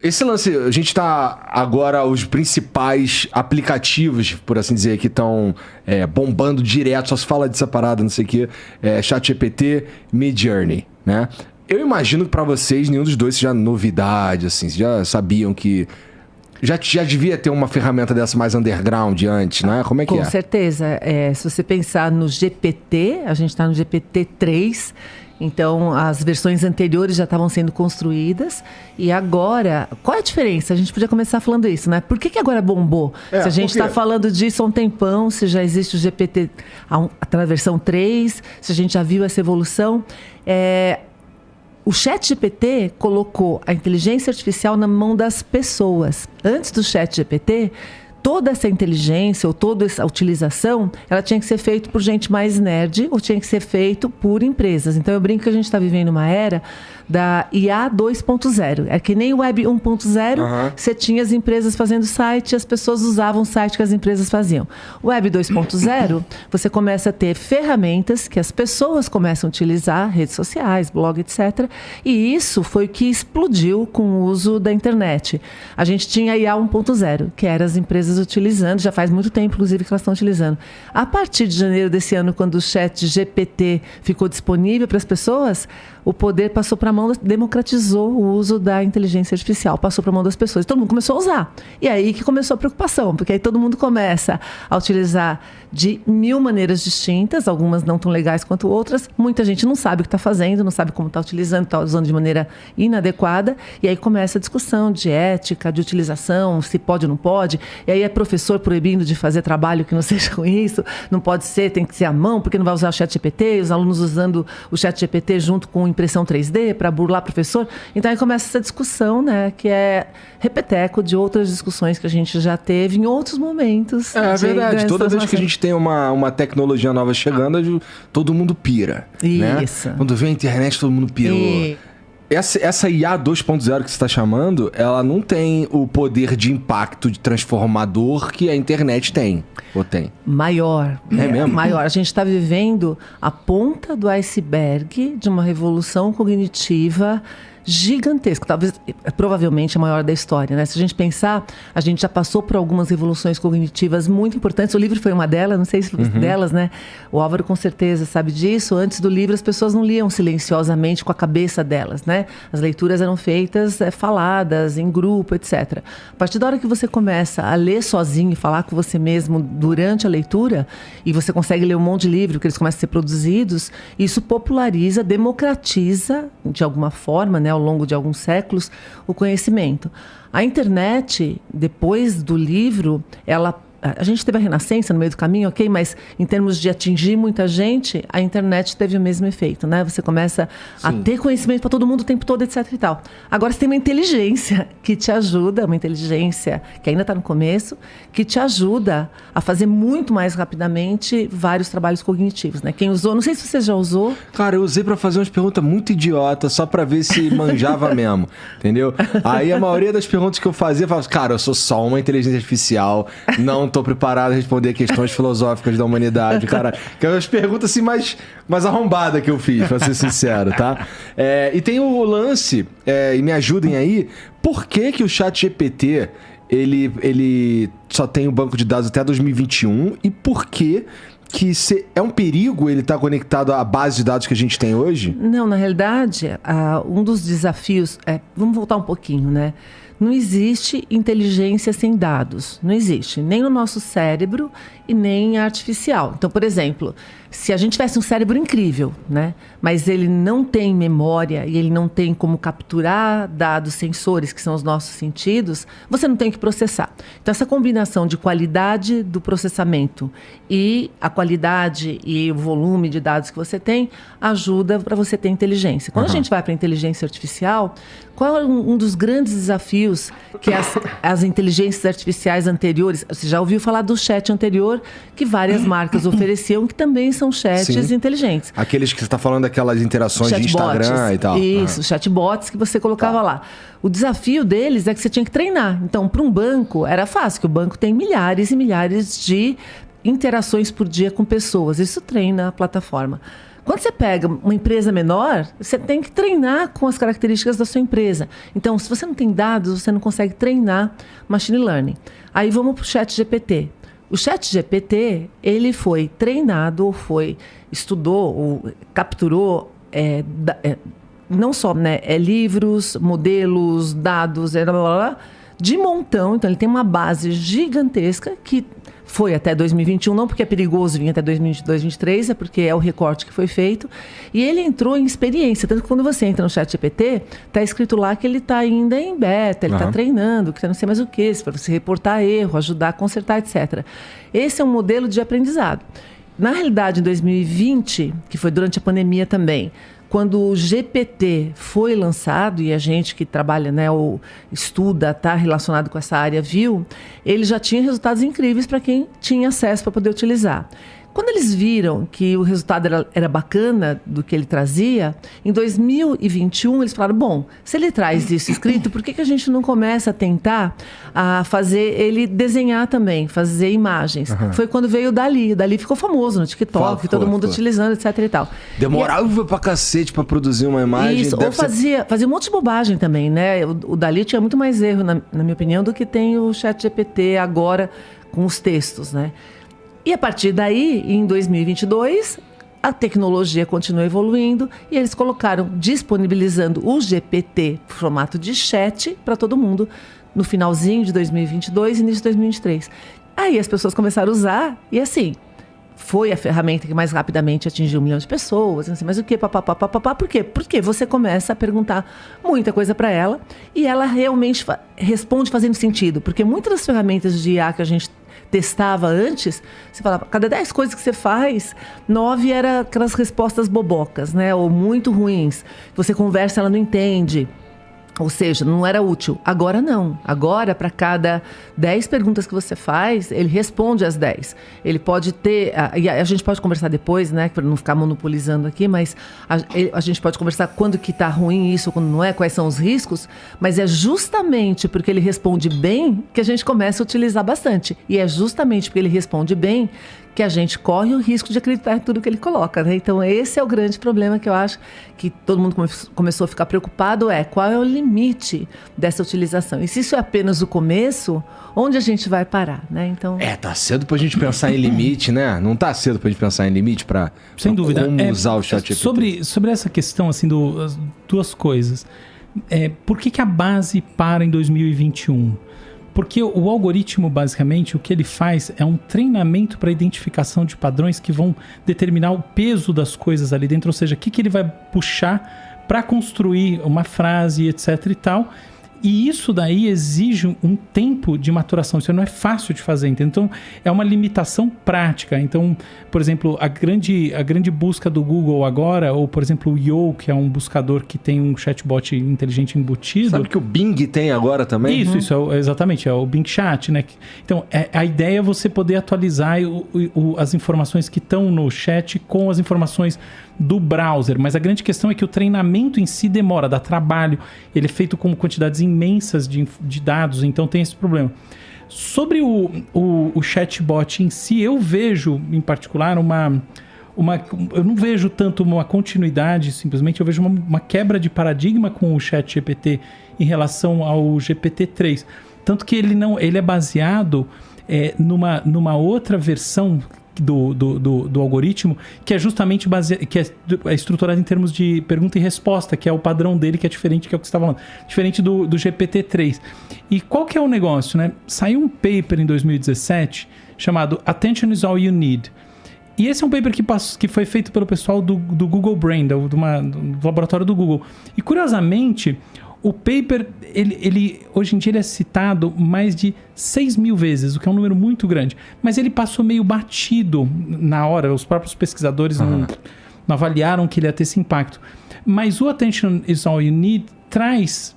Esse lance, a gente tá agora, os principais aplicativos, por assim dizer, que estão bombando direto, só se fala dessa parada, não sei o quê, ChatGPT, Midjourney, né? Eu imagino que pra vocês, nenhum dos dois seja novidade, assim, vocês já sabiam que... Já devia ter uma ferramenta dessa mais underground antes, né? Como é que Com certeza. Se você pensar no GPT, a gente está no GPT-3, então as versões anteriores já estavam sendo construídas. E agora, qual é a diferença? A gente podia começar falando isso, né? Por que agora bombou? Se a gente está falando disso há um tempão, se já existe o GPT na versão 3, se a gente já viu essa evolução... O ChatGPT colocou a inteligência artificial na mão das pessoas. Antes do ChatGPT, toda essa inteligência ou toda essa utilização, ela tinha que ser feita por gente mais nerd ou tinha que ser feito por empresas. Então, eu brinco que a gente está vivendo uma era da IA 2.0. É que nem o Web 1.0, você tinha as empresas fazendo site e as pessoas usavam o site que as empresas faziam. O Web 2.0, você começa a ter ferramentas que as pessoas começam a utilizar, redes sociais, blog, etc. E isso foi o que explodiu com o uso da internet. A gente tinha a IA 1.0, que eram as empresas utilizando, já faz muito tempo, inclusive, que elas estão utilizando. A partir de janeiro desse ano, quando o ChatGPT ficou disponível para as pessoas, o poder passou para a mão, democratizou o uso da inteligência artificial, passou para a mão das pessoas. Todo mundo começou a usar. E aí que começou a preocupação, porque aí todo mundo começa a utilizar de 1000 maneiras distintas, algumas não tão legais quanto outras. Muita gente não sabe o que está fazendo, não sabe como está utilizando, está usando de maneira inadequada. E aí começa a discussão de ética, de utilização, se pode ou não pode. E aí é professor proibindo de fazer trabalho que não seja com isso. Não pode ser, tem que ser à mão, porque não vai usar o ChatGPT. Os alunos usando o ChatGPT junto com impressão 3D para burlar o professor. Então aí começa essa discussão, né, que é repeteco de outras discussões que a gente já teve em outros momentos. É verdade. Toda vez que a gente tem uma tecnologia nova chegando, todo mundo pira. Isso. Né? Quando vem a internet, todo mundo pirou. Essa IA 2.0 que você está chamando, ela não tem o poder de impacto de transformador que a internet tem. Ou tem? Maior. É mesmo? Maior. A gente está vivendo a ponta do iceberg de uma revolução cognitiva gigantesca, provavelmente a maior da história, né? Se a gente pensar, a gente já passou por algumas revoluções cognitivas muito importantes. O livro foi uma delas, não sei se delas, né? O Álvaro com certeza sabe disso. Antes do livro, as pessoas não liam silenciosamente com a cabeça delas, né? As leituras eram feitas, faladas, em grupo, etc. A partir da hora que você começa a ler sozinho e falar com você mesmo durante a leitura, e você consegue ler um monte de livro, que eles começam a ser produzidos, isso populariza, democratiza, de alguma forma, né, ao longo de alguns séculos, o conhecimento. A internet, depois do livro, a gente teve a renascença no meio do caminho, ok? Mas em termos de atingir muita gente, a internet teve o mesmo efeito, né? Você começa a ter conhecimento para todo mundo o tempo todo, etc e tal. Agora você tem uma inteligência que te ajuda, uma inteligência que ainda está no começo, que te ajuda a fazer muito mais rapidamente vários trabalhos cognitivos, né? Quem usou, não sei se você já usou. Cara, eu usei para fazer umas perguntas muito idiotas, só para ver se manjava mesmo, entendeu? Aí a maioria das perguntas que eu fazia, eu falava, cara, eu sou só uma inteligência artificial, não tô preparado a responder questões filosóficas da humanidade, cara. Que é as perguntas assim mais arrombadas que eu fiz, pra ser sincero, tá? E tem o lance, e me ajudem aí, por que o ChatGPT, ele só tem o banco de dados até 2021 e por que é um perigo ele estar conectado à base de dados que a gente tem hoje? Não, na realidade, um dos desafios... vamos voltar um pouquinho, né? Não existe inteligência sem dados. Não existe. Nem no nosso cérebro e nem artificial. Então, por exemplo, se a gente tivesse um cérebro incrível, né? Mas ele não tem memória e ele não tem como capturar dados sensores, que são os nossos sentidos, você não tem que processar. Então, essa combinação de qualidade do processamento e a qualidade e o volume de dados que você tem ajuda para você ter inteligência. Quando a gente vai para a inteligência artificial, qual é um dos grandes desafios que as inteligências artificiais anteriores... Você já ouviu falar do chat anterior que várias marcas ofereciam, que também são chats inteligentes. Aqueles que você está falando daquelas interações chatbots, de Instagram e tal. Isso, chatbots que você colocava lá. O desafio deles é que você tinha que treinar. Então, para um banco, era fácil, que o banco tem milhares e milhares de interações por dia com pessoas. Isso treina a plataforma. Quando você pega uma empresa menor, você tem que treinar com as características da sua empresa. Então, se você não tem dados, você não consegue treinar machine learning. Aí vamos para o ChatGPT. O ChatGPT, ele foi treinado, ou estudou, ou capturou, não só livros, modelos, dados, blá, blá, blá, de montão. Então, ele tem uma base gigantesca que foi até 2021, não porque é perigoso vir até 2022, 2023, é porque é o recorte que foi feito. E ele entrou em experiência. Tanto que quando você entra no ChatGPT, está escrito lá que ele está ainda em beta, ele está treinando, que não sei mais o que, para você reportar erro, ajudar a consertar, etc. Esse é um modelo de aprendizado. Na realidade, em 2020, que foi durante a pandemia também, quando o GPT foi lançado, e a gente que trabalha, ou estuda, está relacionado com essa área, viu, ele já tinha resultados incríveis para quem tinha acesso para poder utilizar. Quando eles viram que o resultado era bacana do que ele trazia, em 2021 eles falaram, bom, se ele traz isso escrito, por que a gente não começa a tentar fazer ele desenhar também, fazer imagens? Foi quando veio o Dali. O Dali ficou famoso no TikTok, todo mundo utilizando, etc e tal. Demorava pra cacete pra produzir uma imagem. Isso, ou fazia um monte de bobagem também, né? O Dali tinha muito mais erro, na minha opinião, do que tem o ChatGPT agora com os textos, né? E a partir daí, em 2022, a tecnologia continua evoluindo e eles colocaram, disponibilizando o GPT, formato de chat, para todo mundo no finalzinho de 2022 e início de 2023. Aí as pessoas começaram a usar e assim, foi a ferramenta que mais rapidamente atingiu 1 milhão de pessoas, não sei mais o que, papapá. Por quê? Porque você começa a perguntar muita coisa para ela e ela realmente responde fazendo sentido. Porque muitas das ferramentas de IA que a gente testava antes, você falava, cada 10 coisas que você faz, 9 eram aquelas respostas bobocas, ou muito ruins. Você conversa, ela não entende. Ou seja, não era útil. Agora não. Agora, para cada 10 perguntas que você faz, ele responde as 10. Ele pode ter... E a gente pode conversar depois, para não ficar monopolizando aqui, mas a gente pode conversar quando que está ruim isso, quando não é, quais são os riscos, mas é justamente porque ele responde bem que a gente começa a utilizar bastante. E é justamente porque ele responde bem que a gente corre o risco de acreditar em tudo que ele coloca, Então, esse é o grande problema que eu acho que todo mundo começou a ficar preocupado, qual é o limite dessa utilização? E se isso é apenas o começo, onde a gente vai parar, Então... tá cedo pra gente pensar em limite, Não tá cedo pra gente pensar em limite pra sem dúvida. Como usar o ChatGPT? Sobre essa questão, assim, as duas coisas. Por que a base para em 2021? Porque o algoritmo, basicamente, o que ele faz é um treinamento para identificação de padrões que vão determinar o peso das coisas ali dentro, ou seja, o que ele vai puxar para construir uma frase, etc e tal. E isso daí exige um tempo de maturação, isso não é fácil de fazer, entendeu? Então é uma limitação prática. Então, por exemplo, a grande busca do Google agora, ou por exemplo o Yo, que é um buscador que tem um chatbot inteligente embutido. Sabe que o Bing tem agora também? Isso exatamente, é o Bing Chat, Então a ideia é você poder atualizar as informações que estão no chat com as informações do browser, mas a grande questão é que o treinamento em si demora, dá trabalho, ele é feito com quantidades imensas de dados, então tem esse problema. Sobre o chatbot em si, eu vejo, em particular, eu não vejo tanto uma continuidade, simplesmente eu vejo uma quebra de paradigma com o ChatGPT em relação ao GPT-3, tanto que ele é baseado numa outra versão do algoritmo, que é justamente é estruturado em termos de pergunta e resposta, que é o padrão dele, que é diferente, que é o que você está falando, diferente do GPT-3. E qual que é o negócio, Saiu um paper em 2017 chamado Attention is All You Need. E esse é um paper que foi feito pelo pessoal do Google Brain, do laboratório do Google. E curiosamente, o paper, ele hoje em dia ele é citado mais de 6 mil vezes, o que é um número muito grande. Mas ele passou meio batido na hora, os próprios pesquisadores não avaliaram que ele ia ter esse impacto. Mas o Attention is All You Need traz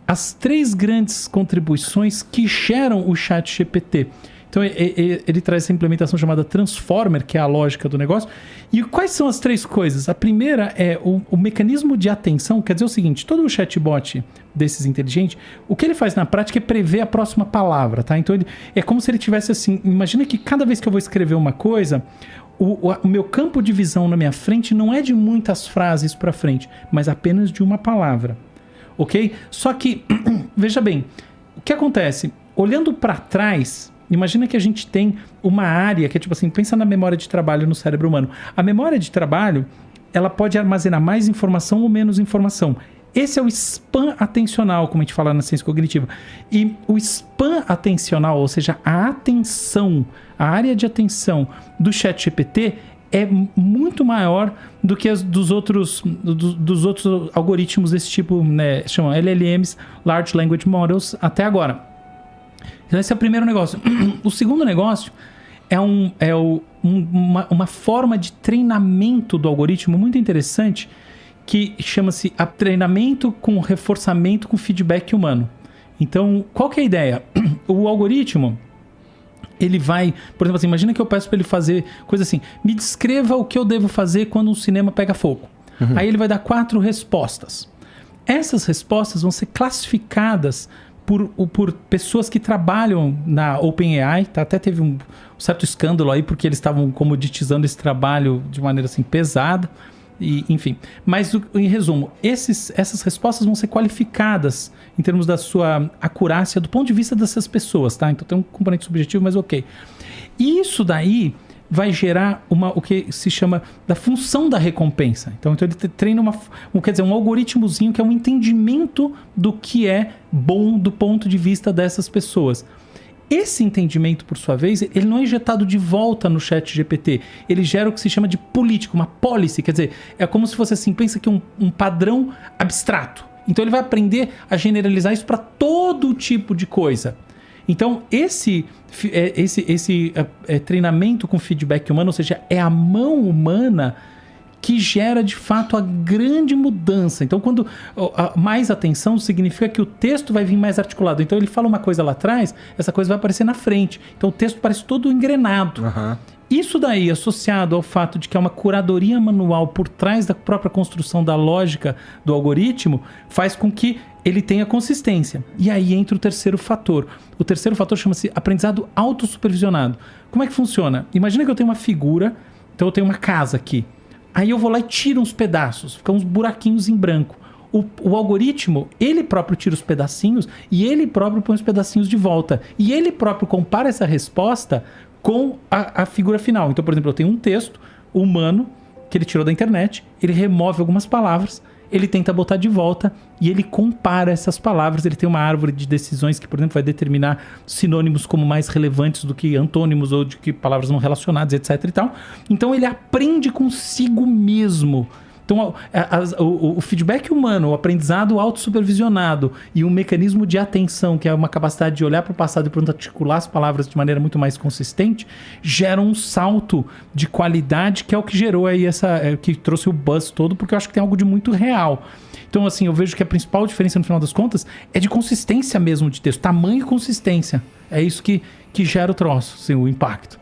as 3 grandes contribuições que geram o ChatGPT, Então, ele traz essa implementação chamada Transformer, que é a lógica do negócio. E quais são as 3 coisas? A primeira é o mecanismo de atenção. Quer dizer o seguinte, todo o chatbot desses inteligentes, o que ele faz na prática é prever a próxima palavra, tá? Então, é como se ele tivesse assim... Imagina que cada vez que eu vou escrever uma coisa... O meu campo de visão na minha frente não é de muitas frases para frente, mas apenas de uma palavra, ok? Só que, veja bem, o que acontece? Olhando para trás, imagina que a gente tem uma área que é tipo assim, pensa na memória de trabalho no cérebro humano. A memória de trabalho, ela pode armazenar mais informação ou menos informação. Esse é o span atencional, como a gente fala na ciência cognitiva. E o span atencional, ou seja, a atenção, a área de atenção do ChatGPT é muito maior do que as dos outros algoritmos desse tipo, né? Chamam LLMs, Large Language Models, até agora. Então esse é o primeiro negócio. O segundo negócio é uma forma de treinamento do algoritmo muito interessante, que chama-se treinamento com reforçamento com feedback humano. Então, qual que é a ideia? O algoritmo, ele vai... Por exemplo, assim, imagina que eu peço para ele fazer coisa assim, me descreva o que eu devo fazer quando um cinema pega fogo. Uhum. Aí ele vai dar 4 respostas. Essas respostas vão ser classificadas por pessoas que trabalham na OpenAI, tá? Até teve um certo escândalo aí, porque eles estavam comoditizando esse trabalho de maneira assim pesada. E, enfim, mas em resumo, essas respostas vão ser qualificadas em termos da sua acurácia do ponto de vista dessas pessoas, tá? Então tem um componente subjetivo, mas ok. E isso daí vai gerar o que se chama da função da recompensa. Então ele treina um algoritmozinho que é um entendimento do que é bom do ponto de vista dessas pessoas. Esse entendimento, por sua vez, ele não é injetado de volta no ChatGPT. Ele gera o que se chama de política, uma policy. Quer dizer, é como se fosse assim, pensa que um padrão abstrato. Então ele vai aprender a generalizar isso para todo tipo de coisa. Então esse treinamento com feedback humano, ou seja, é a mão humana que gera de fato a grande mudança. Então, quando mais atenção significa que o texto vai vir mais articulado. Então, ele fala uma coisa lá atrás, essa coisa vai aparecer na frente. Então, o texto parece todo engrenado. Uhum. Isso daí, associado ao fato de que é uma curadoria manual por trás da própria construção da lógica do algoritmo, faz com que ele tenha consistência. E aí entra o terceiro fator. O terceiro fator chama-se aprendizado autossupervisionado. Como é que funciona? Imagina que eu tenho uma figura, então eu tenho uma casa aqui. Aí eu vou lá e tiro uns pedaços, ficam uns buraquinhos em branco. O algoritmo, ele próprio tira os pedacinhos e ele próprio põe os pedacinhos de volta. E ele próprio compara essa resposta com a figura final. Então, por exemplo, eu tenho um texto humano que ele tirou da internet, ele remove algumas palavras, ele tenta botar de volta e ele compara essas palavras. Ele tem uma árvore de decisões que, por exemplo, vai determinar sinônimos como mais relevantes do que antônimos ou de que palavras não relacionadas, etc. e tal. Então ele aprende consigo mesmo. Então o feedback humano, o aprendizado autossupervisionado e um mecanismo de atenção, que é uma capacidade de olhar para o passado e pronto articular as palavras de maneira muito mais consistente, geram um salto de qualidade que é o que gerou aí que trouxe o buzz todo, porque eu acho que tem algo de muito real. Então, assim, eu vejo que a principal diferença no final das contas é de consistência mesmo de texto, tamanho e consistência. É isso que gera o troço, assim, o impacto.